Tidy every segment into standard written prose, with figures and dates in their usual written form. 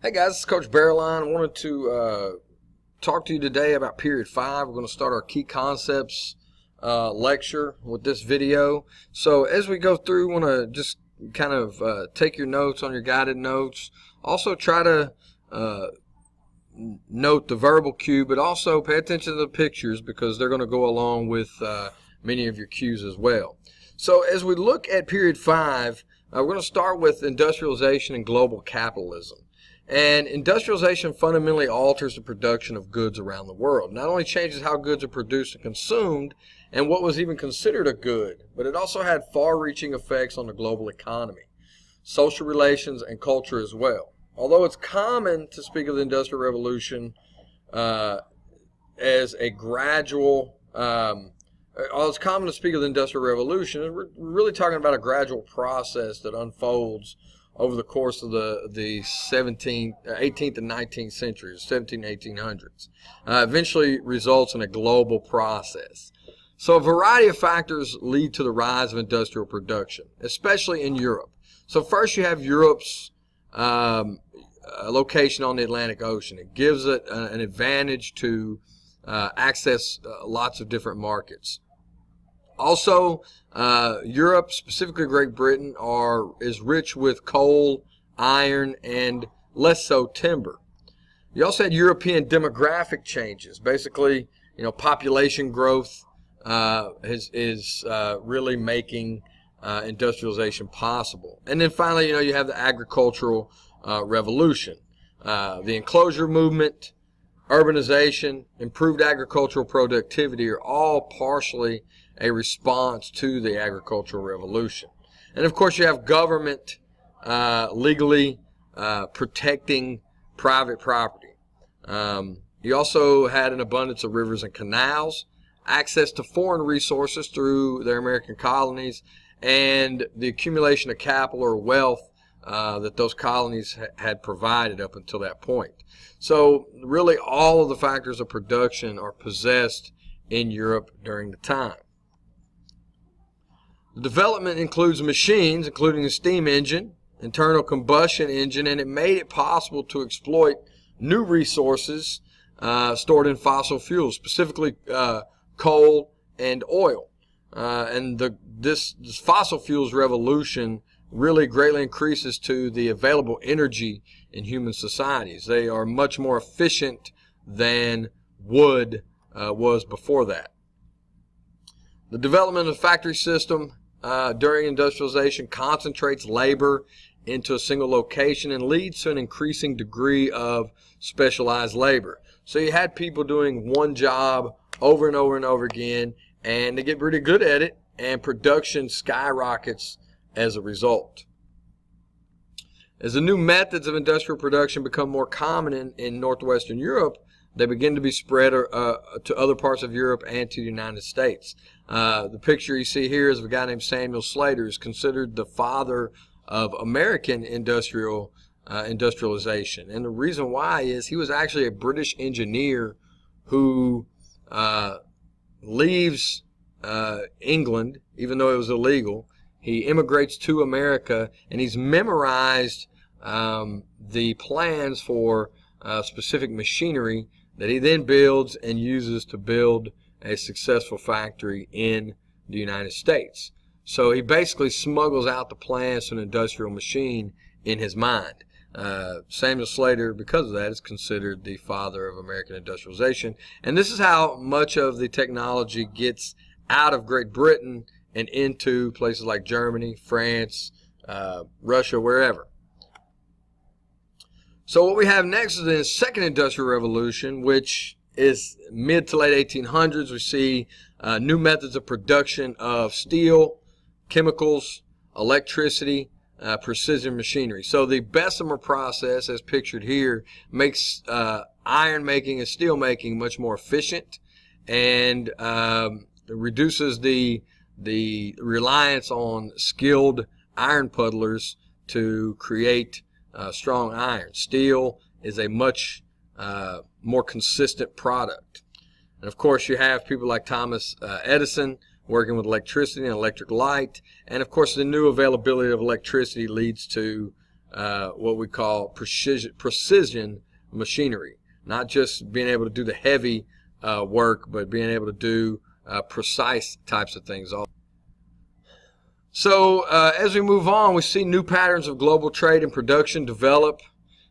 Hey guys, this is Coach Barreline. I wanted to talk to you today about Period 5. We're going to start our key concepts lecture with this video. So as we go through, I want to just kind of take your notes on your guided notes. Also try to note the verbal cue, but also pay attention to the pictures because they're going to go along with many of your cues as well. So as we look at Period 5, we're going to start with industrialization and global capitalism. And industrialization fundamentally alters the production of goods around the world. Not only changes how goods are produced and consumed and what was even considered a good, but it also had far-reaching effects on the global economy, social relations, and culture as well. Although it's common to speak of the Industrial Revolution as a gradual, it's common to speak of the Industrial Revolution, we're really talking about a gradual process that unfolds over the course of the 18th and 19th centuries, 1800s, eventually results in a global process. So a variety of factors lead to the rise of industrial production, especially in Europe. So first you have Europe's location on the Atlantic Ocean. It gives it an advantage to access lots of different markets. Also, Europe, specifically Great Britain, is rich with coal, iron, and less so timber. You also had European demographic changes. Basically, population growth is really making industrialization possible. And then finally, you have the agricultural revolution, the enclosure movement, urbanization, improved agricultural productivity are all partially a response to the agricultural revolution. And of course you have government legally protecting private property. You also had an abundance of rivers and canals, access to foreign resources through their American colonies, and the accumulation of capital or wealth that those colonies had provided up until that point. So really all of the factors of production are possessed in Europe during the time. The development includes machines, including the steam engine, internal combustion engine, and it made it possible to exploit new resources stored in fossil fuels, specifically coal and oil. This fossil fuels revolution really greatly increases to the available energy in human societies. They are much more efficient than wood was before that. The development of the factory system during industrialization concentrates labor into a single location and leads to an increasing degree of specialized labor. So you had people doing one job over and over and over again, and they get pretty good at it, and production skyrockets as a result. As the new methods of industrial production become more common in northwestern Europe, they begin to be spread to other parts of Europe and to the United States. The picture you see here is of a guy named Samuel Slater, who's considered the father of American industrialization. And the reason why is he was actually a British engineer who leaves England, even though it was illegal. He immigrates to America, and he's memorized the plans for specific machinery that he then builds and uses to build a successful factory in the United States. So he basically smuggles out the plans to an industrial machine in his mind. Samuel Slater, because of that, is considered the father of American industrialization. And this is how much of the technology gets out of Great Britain and into places like Germany, France, Russia, wherever. So what we have next is the second industrial revolution, which is mid to late 1800s. We see new methods of production of steel, chemicals, electricity, precision machinery. So the Bessemer process, as pictured here, makes iron making and steel making much more efficient, and reduces the reliance on skilled iron puddlers to create strong iron. Steel is a much more consistent product. And of course you have people like Thomas Edison working with electricity and electric light. And of course the new availability of electricity leads to what we call precision machinery. Not just being able to do the heavy work, but being able to do precise types of things. So as we move on, we see new patterns of global trade and production develop,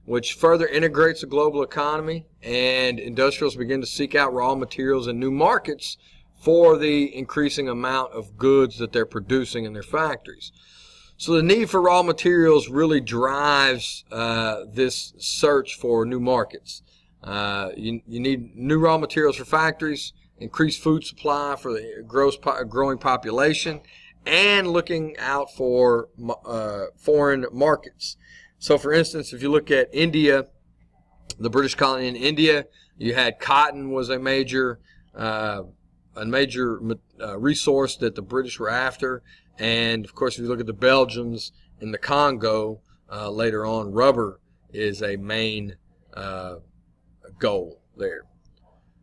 which further integrates the global economy, and industrials begin to seek out raw materials and new markets for the increasing amount of goods that they're producing in their factories. So the need for raw materials really drives this search for new markets. You need new raw materials for factories, increased food supply for the growing population, and looking out for foreign markets. So for instance, if you look at India, the British colony in India, you had cotton was a major resource that the British were after. And of course, if you look at the Belgians in the Congo, later on, rubber is a main goal there.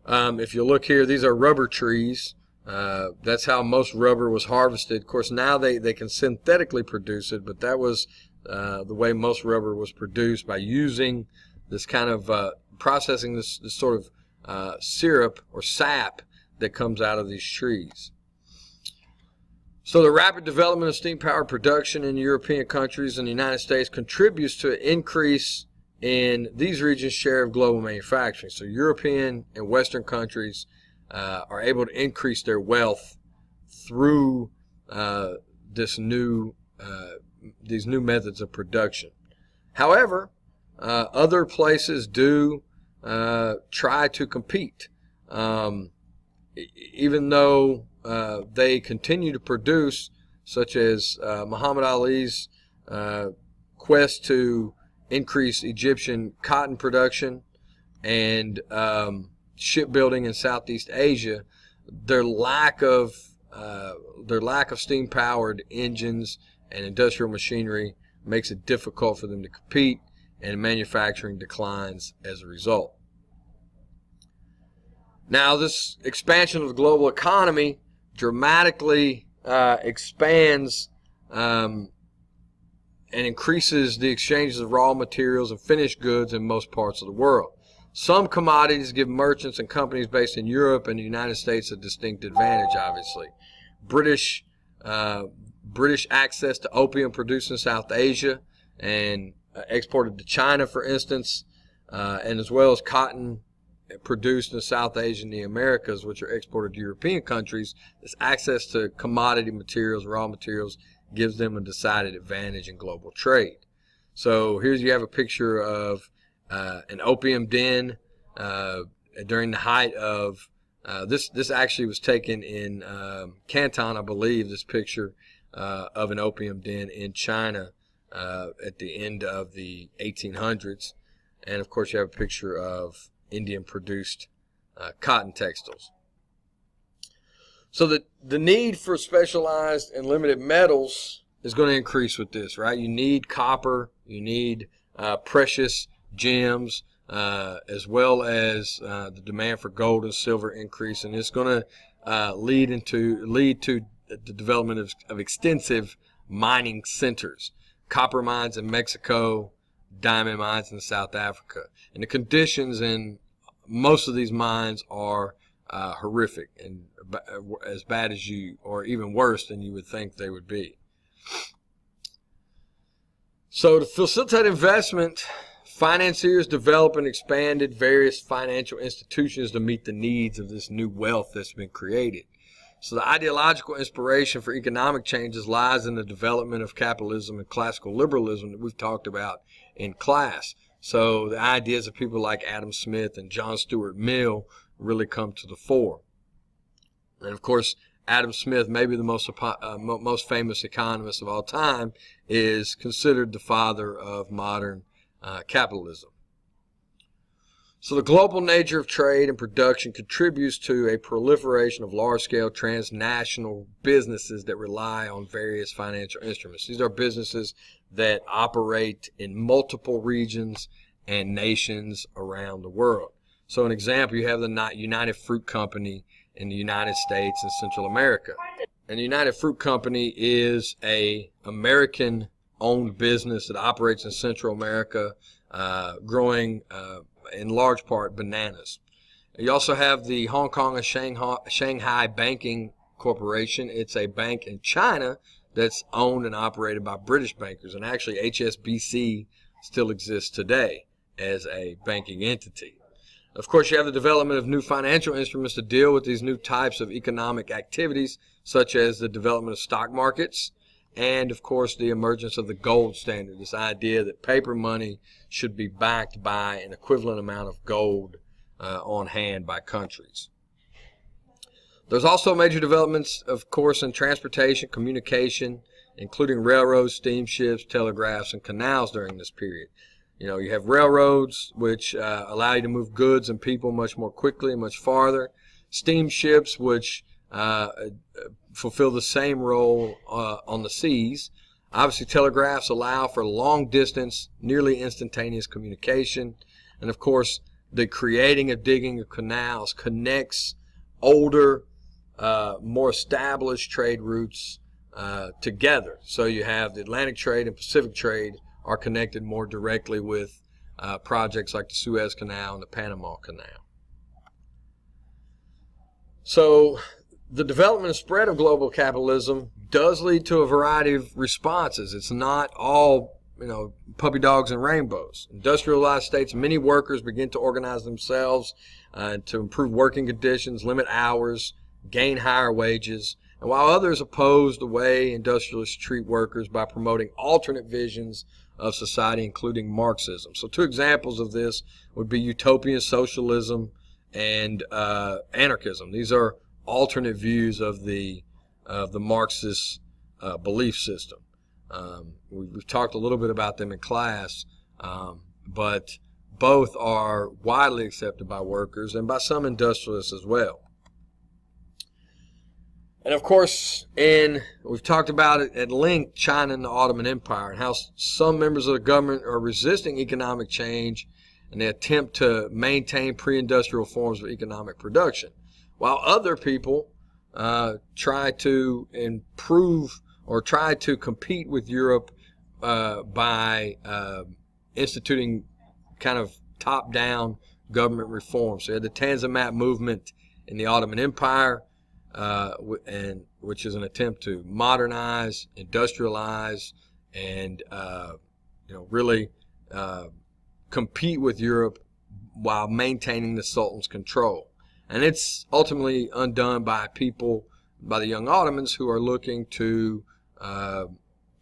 If you look here, these are rubber trees. That's how most rubber was harvested. Of course, now they can synthetically produce it, but that was the way most rubber was produced, by using this kind of processing this sort of syrup or sap that comes out of these trees. So the rapid development of steam power production in European countries and the United States contributes to an increase in these regions' share of global manufacturing. So European and Western countries are able to increase their wealth through these new methods of production. However, other places do try to compete, even though they continue to produce, such as Muhammad Ali's quest to increase Egyptian cotton production and shipbuilding in Southeast Asia. Their lack of steam-powered engines and industrial machinery makes it difficult for them to compete, and manufacturing declines as a result. Now, this expansion of the global economy dramatically expands and increases the exchanges of raw materials and finished goods in most parts of the world. Some commodities give merchants and companies based in Europe and the United States a distinct advantage, obviously. British access to opium produced in South Asia and exported to China, for instance, and as well as cotton produced in South Asia and the Americas, which are exported to European countries. This access to commodity materials, raw materials, gives them a decided advantage in global trade. So here's you have a picture of an opium den during the height of this actually was taken in Canton, I believe, this picture of an opium den in China at the end of the 1800s. And of course you have a picture of Indian produced cotton textiles. So the need for specialized and limited metals is going to increase with this, right? You need copper, you need precious gems, as well as the demand for gold and silver increase, and it's going to lead to the development of extensive mining centers, copper mines in Mexico, diamond mines in South Africa, and the conditions in most of these mines are horrific and as bad as or even worse than you would think they would be. So to facilitate investment, financiers developed and expanded various financial institutions to meet the needs of this new wealth that's been created. So the ideological inspiration for economic changes lies in the development of capitalism and classical liberalism that we've talked about in class. So the ideas of people like Adam Smith and John Stuart Mill really come to the fore. And of course, Adam Smith, maybe the most famous economist of all time, is considered the father of modern capitalism. So the global nature of trade and production contributes to a proliferation of large-scale transnational businesses that rely on various financial instruments. These are businesses that operate in multiple regions and nations around the world. So an example, you have the United Fruit Company in the United States and Central America. And the United Fruit Company is an American owned business that operates in Central America, growing in large part bananas. You also have the Hong Kong and Shanghai Banking Corporation. It's a bank in China that's owned and operated by British bankers, and actually HSBC still exists today as a banking entity. Of course, you have the development of new financial instruments to deal with these new types of economic activities, such as the development of stock markets, and of course the emergence of the gold standard, this idea that paper money should be backed by an equivalent amount of gold on hand by countries. There's also major developments, of course, in transportation, communication, including railroads, steamships, telegraphs, and canals during this period. You have railroads, which allow you to move goods and people much more quickly and much farther. Steamships, which fulfill the same role on the seas. Obviously, telegraphs allow for long distance, nearly instantaneous communication. And of course, the creating of digging of canals connects older, more established trade routes together. So you have the Atlantic trade and Pacific trade are connected more directly with projects like the Suez Canal and the Panama Canal. So the development and spread of global capitalism does lead to a variety of responses. It's not all puppy dogs and rainbows. Industrialized states, many workers begin to organize themselves to improve working conditions, limit hours, gain higher wages. And while others oppose the way industrialists treat workers by promoting alternate visions of society, including Marxism. So two examples of this would be utopian socialism and anarchism. These are alternate views of the Marxist belief system. We've talked a little bit about them in class, but both are widely accepted by workers and by some industrialists as well. And of course, we've talked about it at length, China and the Ottoman Empire, and how some members of the government are resisting economic change, and they attempt to maintain pre-industrial forms of economic production, while other people try to improve or try to compete with Europe by instituting kind of top-down government reform. So you had the Tanzimat movement in the Ottoman Empire, which is an attempt to modernize, industrialize, and really compete with Europe while maintaining the Sultan's control. And it's ultimately undone by the young Ottomans who are looking to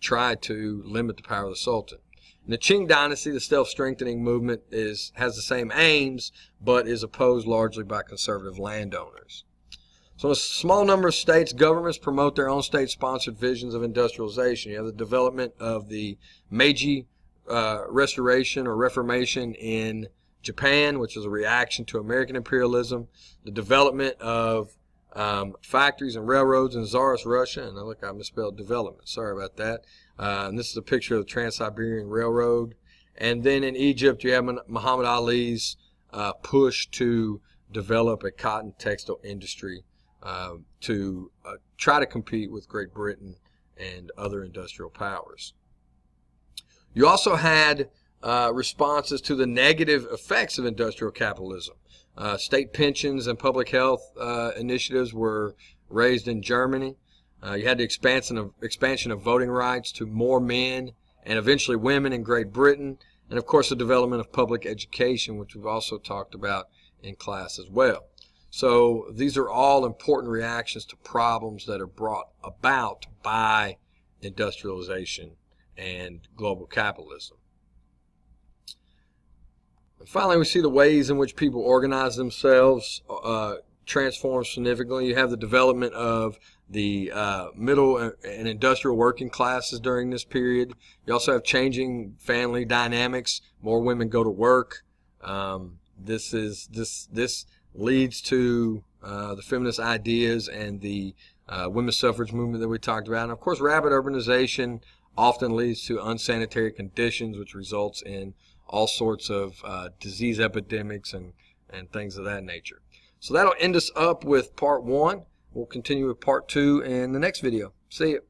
try to limit the power of the Sultan. In the Qing dynasty, the self-strengthening movement has the same aims, but is opposed largely by conservative landowners. So in a small number of states, governments promote their own state-sponsored visions of industrialization. You have the development of the Meiji Restoration or Reformation in Japan, which is a reaction to American imperialism. The development of factories and railroads in Tsarist Russia. And look, I misspelled development. Sorry about that. And this is a picture of the Trans-Siberian Railroad. And then in Egypt, you have Muhammad Ali's push to develop a cotton textile industry to try to compete with Great Britain and other industrial powers. You also had responses to the negative effects of industrial capitalism. State pensions and public health initiatives were raised in Germany. You had the expansion of voting rights to more men and eventually women in Great Britain. And of course the development of public education, which we've also talked about in class as well. So these are all important reactions to problems that are brought about by industrialization and global capitalism. And finally, we see the ways in which people organize themselves transform significantly. You have the development of the middle and industrial working classes during this period. You also have changing family dynamics. More women go to work. This leads to the feminist ideas and the women's suffrage movement that we talked about. And of course, rapid urbanization often leads to unsanitary conditions, which results in all sorts of disease epidemics and things of that nature. So that'll end us up with part 1. We'll continue with part 2 in the next video. See you.